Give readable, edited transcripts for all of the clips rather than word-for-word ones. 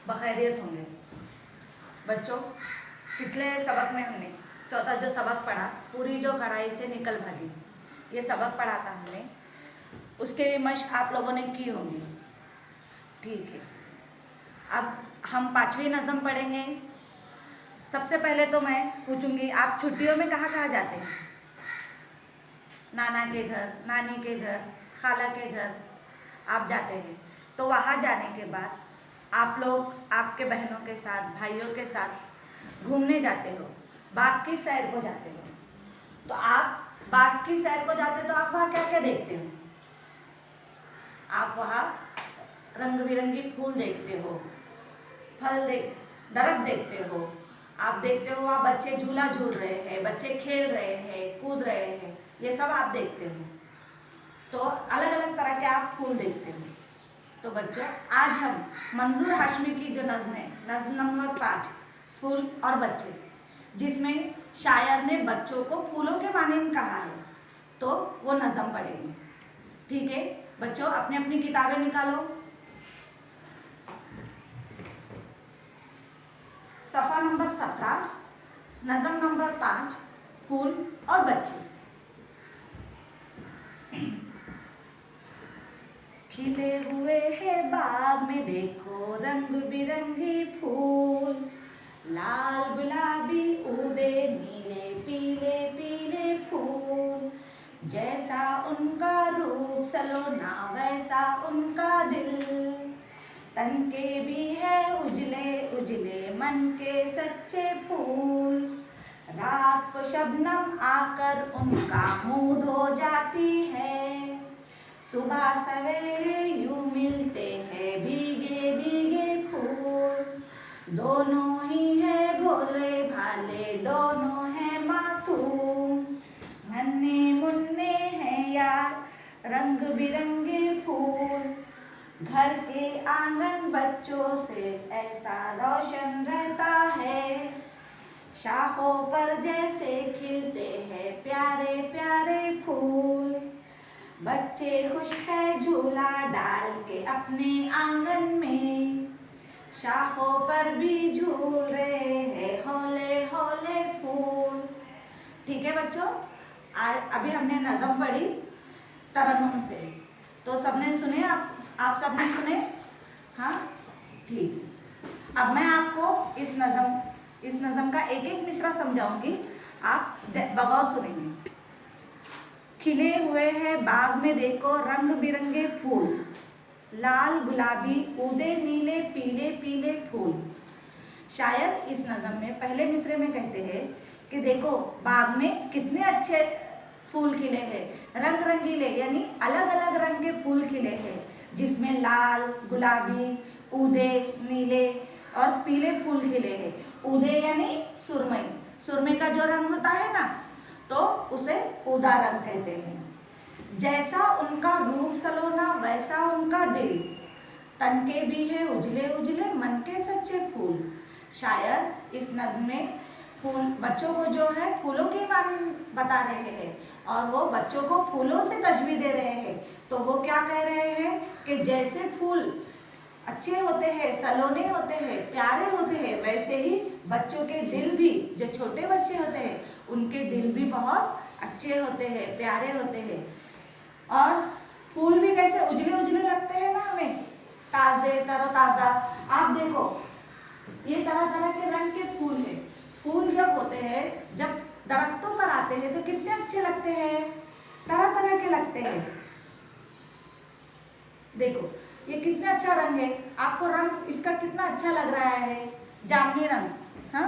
बखैरियत होंगे। बच्चों, पिछले सबक में हमने चौथा जो सबक पढ़ा, पूरी जो कढ़ाई से निकल भागी, ये सबक पढ़ा था हमने, उसके मशक आप लोगों ने की होंगी। ठीक है, अब हम पांचवी नज़म पढ़ेंगे। सबसे पहले तो मैं पूछूंगी, आप छुट्टियों में कहाँ कहाँ जाते हैं? नाना के घर, नानी के घर, खाला के घर आप जाते हैं। तो वहाँ जाने के बाद आप लोग आपके बहनों के साथ, भाइयों के साथ घूमने जाते हो, बाग की सैर को जाते हो। तो आप बाग की सैर को जाते हो तो आप वहाँ क्या क्या देखते हो? आप वहाँ रंग बिरंगी फूल देखते हो, दरख्त देखते हो। आप देखते हो वहाँ बच्चे झूला झूल रहे हैं, बच्चे खेल रहे हैं, कूद रहे हैं, ये सब आप देखते हो। तो अलग अलग तरह के आप फूल देखते हो। तो बच्चों, आज हम मंजूर हाशमी की जो नज़्म है, नज़्म नंबर 5, फूल और बच्चे, जिसमें शायर ने बच्चों को फूलों के मानिंद कहा है, तो वो नज़्म पढ़ेंगे। ठीक है बच्चों, अपनी अपनी किताबें निकालो। सफ़ा नंबर 17, नज़्म नंबर 5, फूल और बच्चे। खिले हुए हैं बाग में देखो रंग बिरंगी फूल, लाल गुलाबी ऊदे नीले पीले पीले फूल, जैसा उनका रूप सलोना वैसा उनका दिल, तन के भी है उजले उजले मन के सच्चे फूल, रात को शबनम आकर उनका मुँह धो जाती है, सुबह सवेरे यूं मिलते हैं भीगे भीगे फूल, दोनों ही है भोले भाले दोनों है मासूम, नन्हे मुन्ने हैं यार रंग बिरंगे फूल, घर के आंगन बच्चों से ऐसा रोशन रहता है, शाखों पर जैसे खिलते हैं प्यारे प्यारे फूल, बच्चे खुश है झूला डाल के अपने आंगन में, शाखों पर भी झूल रहे हैं हौले हौले फूल। ठीक है बच्चों, अभी हमने नज़म पढ़ी तरन्नुम से, तो सबने सुने? आप सबने सुने? हाँ ठीक। अब मैं आपको इस नज़म का एक एक मिसरा समझाऊंगी, आप बगौर सुनेंगे। खिले हुए हैं बाग में देखो रंग बिरंगे फूल, लाल गुलाबी ऊदे नीले पीले पीले फूल। शायर इस नज़म में पहले मिसरे में कहते हैं कि देखो बाग में कितने अच्छे फूल खिले हैं, रंग रंगीले यानी अलग अलग रंग के फूल खिले हैं, जिसमें लाल गुलाबी ऊदे नीले और पीले फूल खिले हैं। ऊदे यानी सुरमई, सुरमई का जो रंग होता है ना, तो उसे ऊदा रंग कहते हैं। जैसा उनका रूप सलोना वैसा उनका दिल, तन के भी है उजले उजले मन के सच्चे फूल। शायर इस नज़्म में फूल बच्चों को जो है फूलों की मानी बता रहे हैं और वो बच्चों को फूलों से तशबीह दे रहे हैं। तो वो क्या कह रहे हैं कि जैसे फूल अच्छे होते हैं, सलोने होते हैं, प्यारे होते हैं, वैसे ही बच्चों के दिल भी, जो छोटे बच्चे होते हैं उनके दिल भी बहुत अच्छे होते हैं, प्यारे होते हैं। और फूल भी कैसे उजले उजले लगते हैं ना हमें, ताज़े तरोताज़ा। आप देखो ये तरह तरह के रंग के फूल हैं। फूल जब होते हैं, जब दरख्तों पर आते हैं तो कितने अच्छे लगते हैं, तरह तरह के लगते हैं। देखो ये कितना अच्छा रंग है, आपको रंग इसका कितना अच्छा लग रहा है, जामुनी रंग, हाँ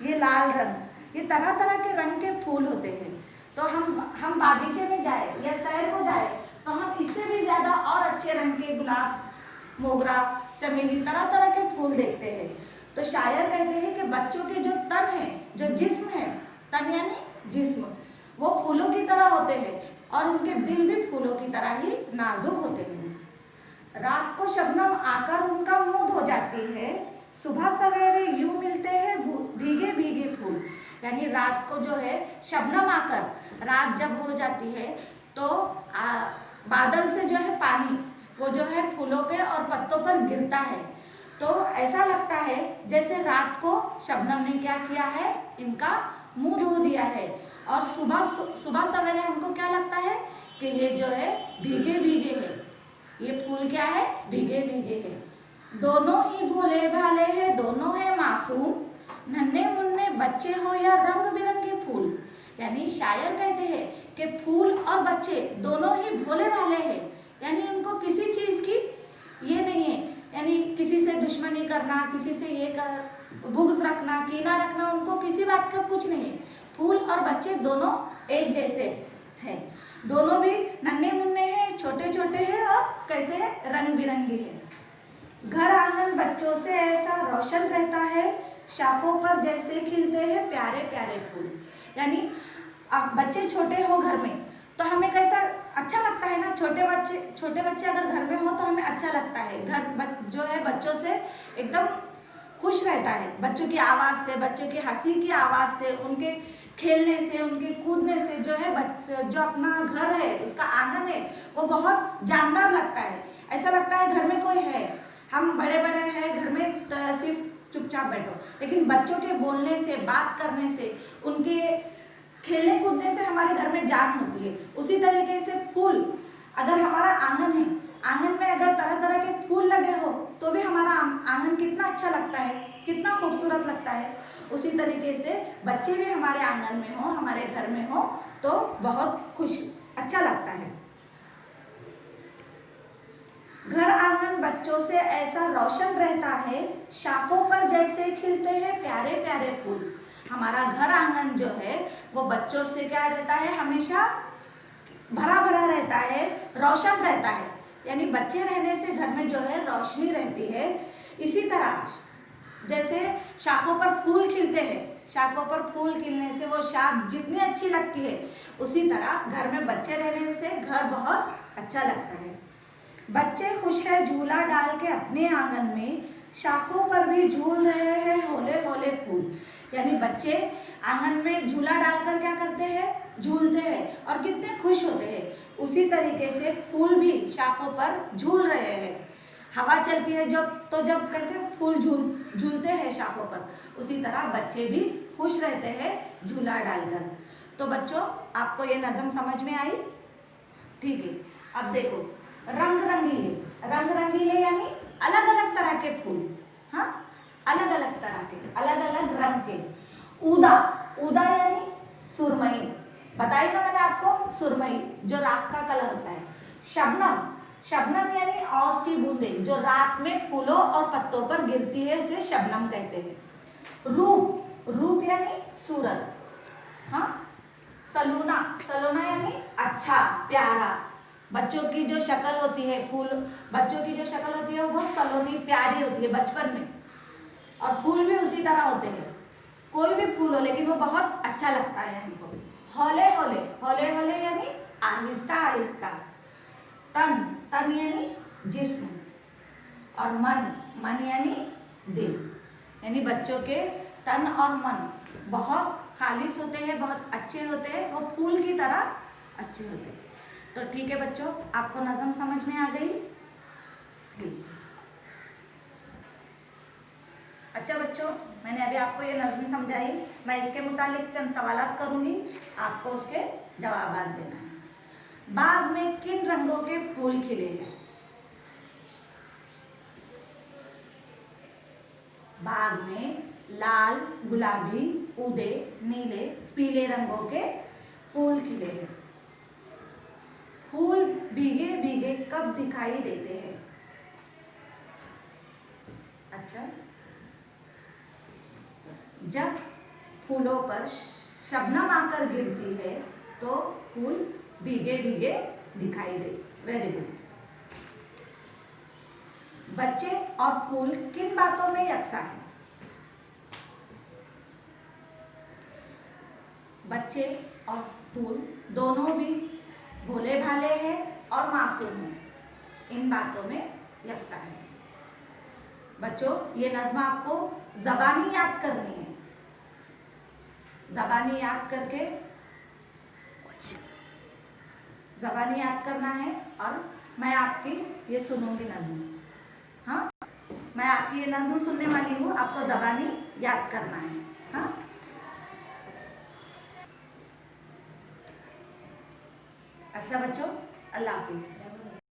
ये लाल रंग, ये तरह तरह के रंग के फूल होते हैं। तो हम बागीचे में जाए या सैर को जाए तो हम इससे भी ज़्यादा और अच्छे रंग के गुलाब, मोगरा, चमेली, तरह तरह के फूल देखते हैं। तो शायर कहते हैं कि बच्चों के जो तन है, जो जिस्म है, तन यानी जिस्म, वो फूलों की तरह होते हैं और उनके दिल भी फूलों की तरह ही नाजुक होते हैं। रात को शबनम आकर उनका मुँह धो जाती है, सुबह सवेरे यूं मिलते हैं भीगे भीगे फूल। यानी रात को जो है शबनम आकर, रात जब हो जाती है तो बादल से जो है पानी वो जो है फूलों पे और पत्तों पर गिरता है, तो ऐसा लगता है जैसे रात को शबनम ने क्या किया है, इनका मुंह धो दिया है। और सुबह सुबह सवेरे हमको क्या लगता है कि ये जो है भीगे भीगे है, ये फूल क्या है, भीगे भीगे है। दोनों ही भोले भाले हैं, दोनों है मासूम, नन्हे मुन्ने बच्चे हो या रंग बिरंगे फूल। यानी शायर कहते हैं कि फूल और बच्चे दोनों ही भोले भाले हैं, यानी उनको किसी चीज की ये नहीं है, यानी किसी से दुश्मनी करना, किसी से ये कर बुग़्ज़ रखना, कीना रखना, उनको किसी बात का कुछ नहीं है। फूल और बच्चे दोनों एक जैसे हैं, दोनों भी नन्हे मुन्ने हैं, छोटे छोटे हैं और कैसे हैं, रंग बिरंगे हैं। घर आंगन बच्चों से ऐसा रोशन रहता है, शाखों पर जैसे खिलते हैं प्यारे प्यारे फूल। यानी आप बच्चे छोटे हो घर में तो हमें कैसा अच्छा लगता है ना, छोटे बच्चे अगर घर में हो तो हमें अच्छा लगता है। घर जो है बच्चों से एकदम खुश रहता है, बच्चों की आवाज़ से, बच्चों की हंसी की आवाज़ से, उनके खेलने से, उनके कूदने से जो है जो अपना घर है, उसका आंगन है, वो बहुत जानदार लगता है। ऐसा लगता है घर में कोई है। हम बड़े बड़े हैं घर में तो सिर्फ चुपचाप बैठो, लेकिन बच्चों के बोलने से, बात करने से, उनके खेलने कूदने से हमारे घर में जान होती है। उसी तरीके से फूल, अगर हमारा आंगन है, आंगन में अगर तरह तरह के फूल लगे हो तो भी हमारा आंगन कितना अच्छा लगता है, कितना खूबसूरत लगता है। उसी तरीके से बच्चे भी हमारे आंगन में हो, हमारे घर में हो तो बहुत अच्छा लगता है। घर आंगन बच्चों से ऐसा रोशन रहता है, शाखों पर जैसे खिलते हैं प्यारे प्यारे फूल। हमारा घर आंगन जो है वो बच्चों से क्या रहता है, हमेशा भरा भरा रहता है, रोशन रहता है। यानी बच्चे रहने से घर में जो है रोशनी रहती है। इसी तरह जैसे शाखों पर फूल खिलते हैं, शाखों पर फूल खिलने से वो शाख जितनी अच्छी लगती है, उसी तरह घर में बच्चे रहने से घर बहुत अच्छा लगता है। बच्चे खुश है झूला डाल के अपने आंगन में, शाखों पर भी झूल रहे हैं होले होले फूल। यानी बच्चे आंगन में झूला डालकर क्या करते हैं, झूलते हैं और कितने खुश होते हैं। उसी तरीके से फूल भी शाखों पर झूल रहे हैं। हवा चलती है जब कैसे फूल झूलते हैं शाखों पर, उसी तरह बच्चे भी खुश रहते हैं झूला डालकर। तो बच्चों, आपको ये नज़म समझ में आई? ठीक है। अब देखो, रंग रंगीले यानी अलग अलग तरह के फूल, हाँ, अलग अलग तरह के, अलग अलग रंग के। ऊदा यानी सुरमई, बताई ना मैंने आपको, सुरमई जो रात का कलर होता है। शबनम यानी ओस की बूंदें जो रात में फूलों और पत्तों पर गिरती है, उसे शबनम कहते हैं। रूप यानी सूरत, हाँ। सलोना यानी अच्छा, प्यारा। बच्चों की जो शक्ल होती है, बच्चों की जो शक्ल होती है वो बहुत सलोनी प्यारी होती है बचपन में, और फूल भी उसी तरह होते हैं। कोई भी फूल हो लेकिन वो बहुत अच्छा लगता है हमको। हौले हौले यानी आहिस्ता आहिस्ता। तन यानी जिस्म, और मन यानी दिल। यानी बच्चों के तन और मन बहुत खालिस होते हैं, बहुत अच्छे होते हैं, वो फूल की तरह अच्छे होते हैं। तो ठीक है बच्चों, आपको नज़म समझ में आ गई? ठीक। अच्छा बच्चों, मैंने अभी आपको ये नज़म समझाई, मैं इसके मुतालिक चंद सवालात करूँगी, आपको उसके जवाब देना है। बाग में किन रंगों के फूल खिले हैं? बाग में लाल, गुलाबी, उदे, नीले, पीले रंगों के फूल खिले हैं। फूल भीगे भीगे कब दिखाई देते हैं? अच्छा, जब फूलों पर शबनम आकर गिरती है तो फूल भीगे भीगे दिखाई दे। Very good. बच्चे और फूल किन बातों में यकसा है? बच्चे और फूल दोनों भी भोले भाले हैं और मासूम हैं, इन बातों में यकसा है। बच्चों, ये नज़्म आपको ज़बानी याद करनी है। ज़बानी याद करना है, और मैं आपकी ये सुनूंगी नज़्म, हाँ। मैं आपकी ये नज़्म सुनने वाली हूँ, आपको ज़बानी याद करना है। हाँ, अच्छा बच्चों, अल्लाह हाफिज़।